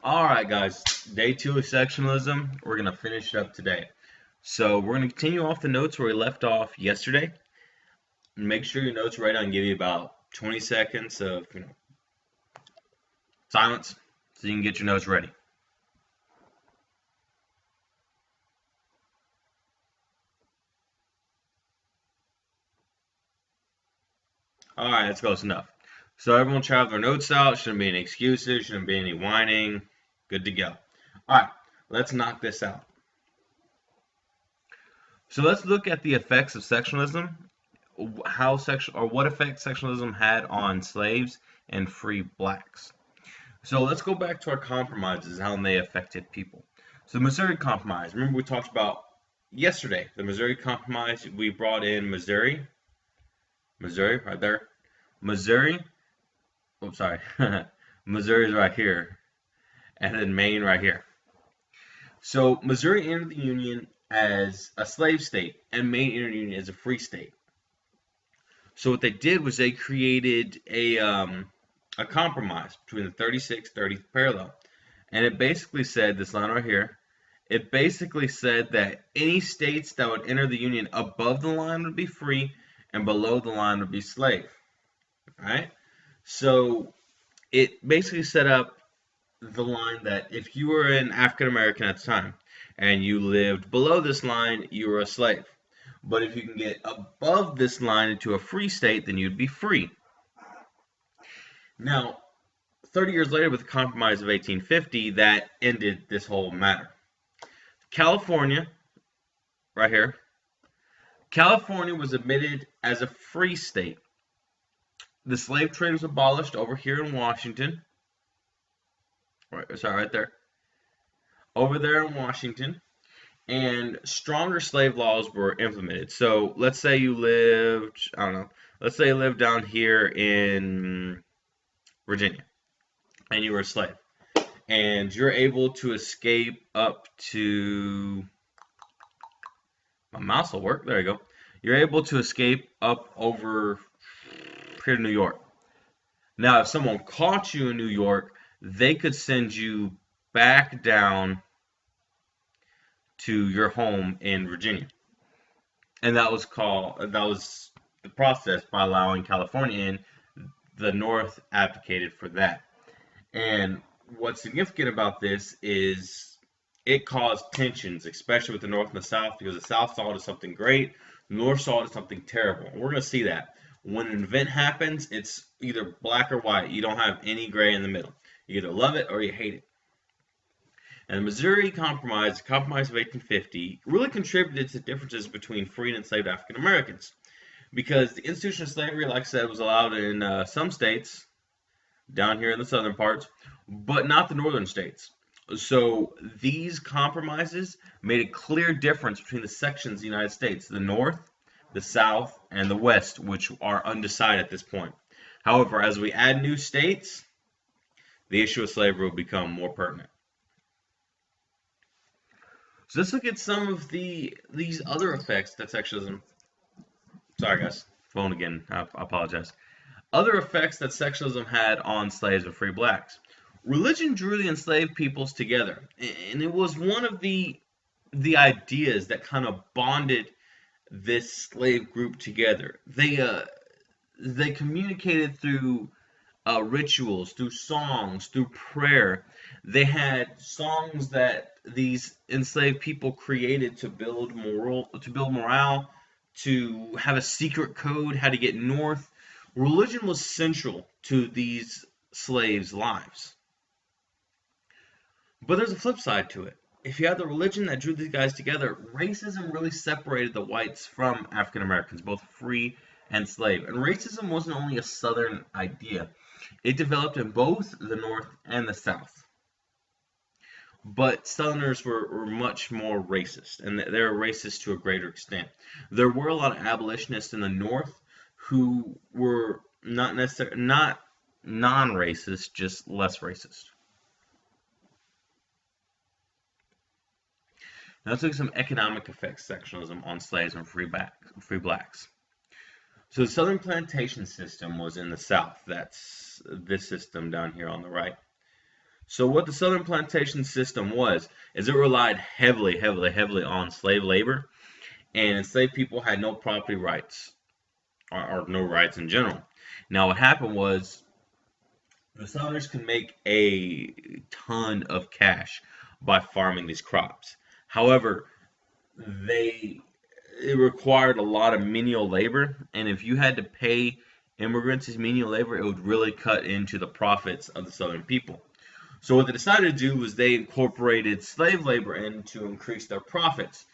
Alright guys, day 2 of sectionalism. We're going to finish it up today. So we're going to continue off the notes where we left off yesterday. Make sure your notes are right on, give you about 20 seconds of silence so you can get your notes ready. Alright, that's close enough. So everyone try to have their notes out, shouldn't be any excuses, shouldn't be any whining. Good to go. Alright, let's knock this out. So let's look at the effects of sectionalism, what effect sectionalism had on slaves and free blacks. So let's go back to our compromises, how they affected people. So the Missouri Compromise, remember we talked about yesterday, the Missouri Compromise, we brought in Missouri right there, Missouri, oops, sorry, Missouri is right here, and then Maine right here. So Missouri entered the Union as a slave state, and Maine entered the Union as a free state. So what they did was they created a compromise between the 36th, 30th parallel. And it basically said, this line right here, it basically said that any states that would enter the Union above the line would be free and below the line would be slave. Alright? So it basically set up the line that if you were an African American at the time and you lived below this line, you were a slave. But if you can get above this line into a free state, then you'd be free. Now, 30 years later, with the Compromise of 1850, that ended this whole matter. California, right here, California was admitted as a free state. The slave trade was abolished over here in Washington. Right there. Over there in Washington. And stronger slave laws were implemented. So let's say you lived, I don't know, let's say you lived down here in Virginia and you were a slave. And you're able to escape up to, my mouse will work, there you go. You're able to escape up over here to New York. Now, if someone caught you in New York, they could send you back down to your home in Virginia. And that was the process by allowing California in. The North advocated for that. And what's significant about this is it caused tensions, especially with the North and the South, because the South saw it as something great, the North saw it as something terrible. And we're going to see that. When an event happens, it's either black or white. You don't have any gray in the middle. You either love it or you hate it. And the Missouri Compromise, the Compromise of 1850, really contributed to differences between free and enslaved African Americans. Because the institution of slavery, like I said, was allowed in some states, down here in the southern parts, but not the northern states. So these compromises made a clear difference between the sections of the United States, the North, the South, and the West, which are undecided at this point. However, as we add new states, the issue of slavery will become more pertinent. So let's look at some of these other effects that sectionalism. Sorry guys, phone again. I apologize. Other effects that sectionalism had on slaves and free blacks. Religion drew the enslaved peoples together, and it was one of the ideas that kind of bonded this slave group together. They communicated through rituals, through songs, through prayer. They had songs that these enslaved people created to build morale, to have a secret code, how to get north. Religion was central to these slaves' lives. But there's a flip side to it. If you had the religion that drew these guys together, racism really separated the whites from African Americans, both free and slave. And racism wasn't only a southern idea. It developed in both the North and the South. But Southerners were much more racist, and they were racist to a greater extent. There were a lot of abolitionists in the North who were not non-racist, just less racist. Now let's look at some economic effects of sectionalism on slaves and free blacks. So the Southern plantation system was in the South. That's this system down here on the right. So what the Southern plantation system was, is it relied heavily, heavily, heavily on slave labor, and enslaved people had no property rights, or no rights in general. Now what happened was the Southerners could make a ton of cash by farming these crops. However, they it required a lot of menial labor, and if you had to pay immigrants as menial labor, it would really cut into the profits of the Southern people. So what they decided to do was they incorporated slave labor in to increase their profits,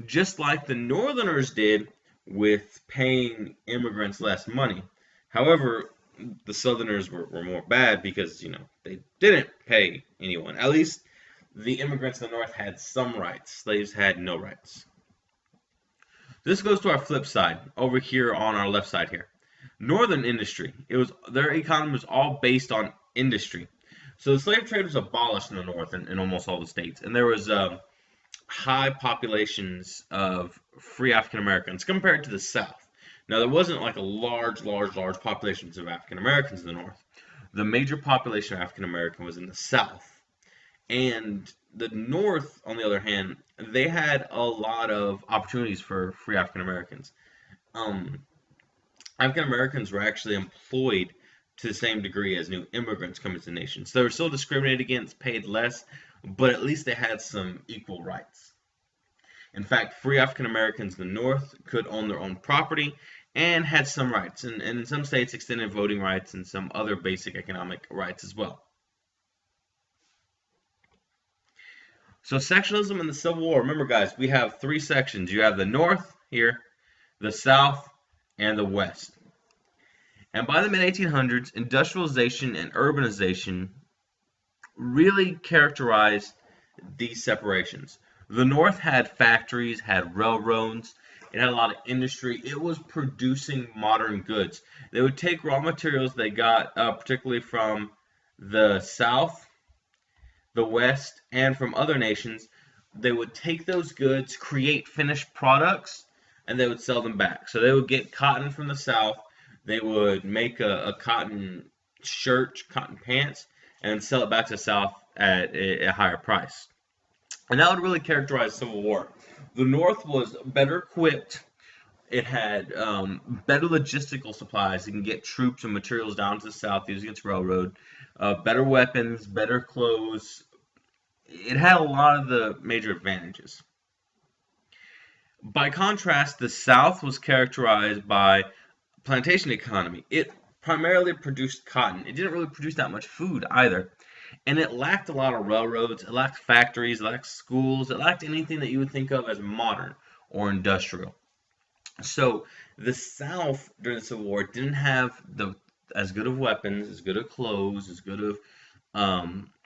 just like the Northerners did with paying immigrants less money. However, the Southerners were more bad because, they didn't pay anyone. At least the immigrants in the North had some rights. Slaves had no rights. This goes to our flip side over here on our left side here. Northern industry. Their economy was all based on industry. So the slave trade was abolished in the North in almost all the states, and there was high populations of free African Americans compared to the South. Now there wasn't like a large, large, large populations of African Americans in the North. The major population of African American was in the South. And the North, on the other hand, they had a lot of opportunities for free African Americans. Um, African Americans were actually employed to the same degree as new immigrants coming to the nation. So they were still discriminated against, paid less, but at least they had some equal rights. In fact, free African Americans in the North could own their own property and had some rights, and in some states extended voting rights and some other basic economic rights as well. So sectionalism in the Civil War, remember guys, we have three sections. You have the North here, the South, and the West. And by the mid-1800s, industrialization and urbanization really characterized these separations. The North had factories, had railroads, it had a lot of industry. It was producing modern goods. They would take raw materials they got, particularly from the South, the West, and from other nations. They would take those goods, create finished products, and they would sell them back. So they would get cotton from the South. They would make a cotton shirt, cotton pants, and sell it back to the South at a higher price. And that would really characterize the Civil War. The North was better equipped. It had better logistical supplies. It can get troops and materials down to the South using its railroad. Better weapons, better clothes. It had a lot of the major advantages. By contrast, the South was characterized by plantation economy. It primarily produced cotton. It didn't really produce that much food either. And it lacked a lot of railroads, it lacked factories, it lacked schools, it lacked anything that you would think of as modern or industrial. So the South during the Civil War didn't have as good of weapons, as good of clothes, as good of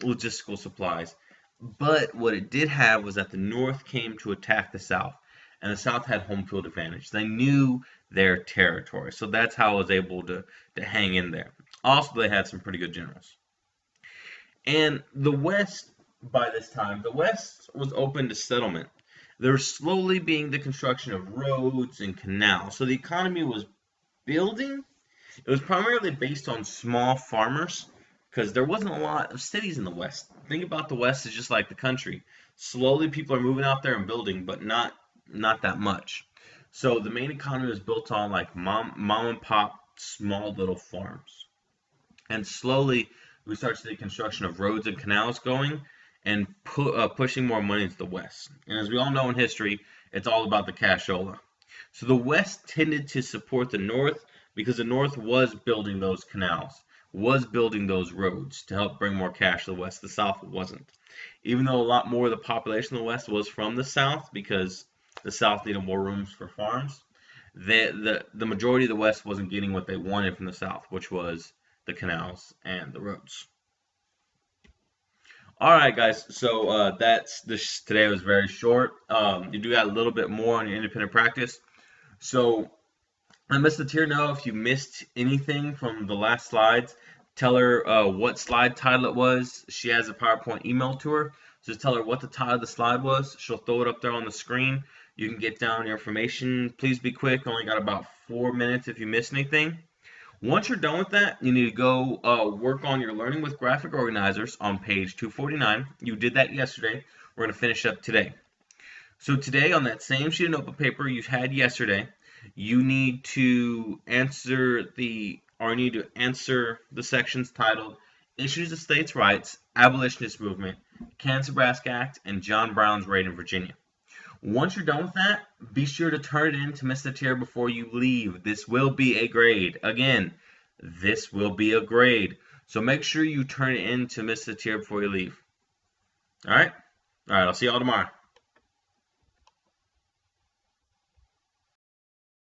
logistical supplies. But what it did have was that the North came to attack the South, and the South had home field advantage. They knew their territory, so that's how it was able to hang in there. Also, they had some pretty good generals. And the West, by this time, the West was open to settlement. There was slowly being the construction of roads and canals. So the economy was building. It was primarily based on small farmers because there wasn't a lot of cities in the West. Think about the West as just like the country. Slowly people are moving out there and building, but not that much. So the main economy was built on like mom and pop small little farms. And slowly we start to see construction of roads and canals going and pushing more money into the West. And as we all know in history, it's all about the cashola. So the West tended to support the North because the North was building those canals, was building those roads to help bring more cash to the West. The South wasn't. Even though a lot more of the population of the West was from the South because the South needed more rooms for farms, the majority of the West wasn't getting what they wanted from the South, which was the canals and the roads. All right, guys. So that's this today was very short. You do got a little bit more on your independent practice. So let Miss Latir know if you missed anything from the last slides. Tell her what slide title it was. She has a PowerPoint email to her. Just tell her what the title of the slide was. She'll throw it up there on the screen. You can get down your information. Please be quick. Only got about 4 minutes if you missed anything. Once you're done with that, you need to go work on your learning with graphic organizers on page 249. You did that yesterday. We're going to finish up today. So today, on that same sheet of notebook paper you had yesterday, you need to answer the sections titled "Issues of States' Rights," "Abolitionist Movement," "Kansas-Nebraska Act," and "John Brown's Raid in Virginia." Once you're done with that, be sure to turn it in to Mr. Tier before you leave. This will be a grade. Again, this will be a grade. So make sure you turn it in to Mr. Tier before you leave. All right? All right, I'll see y'all tomorrow.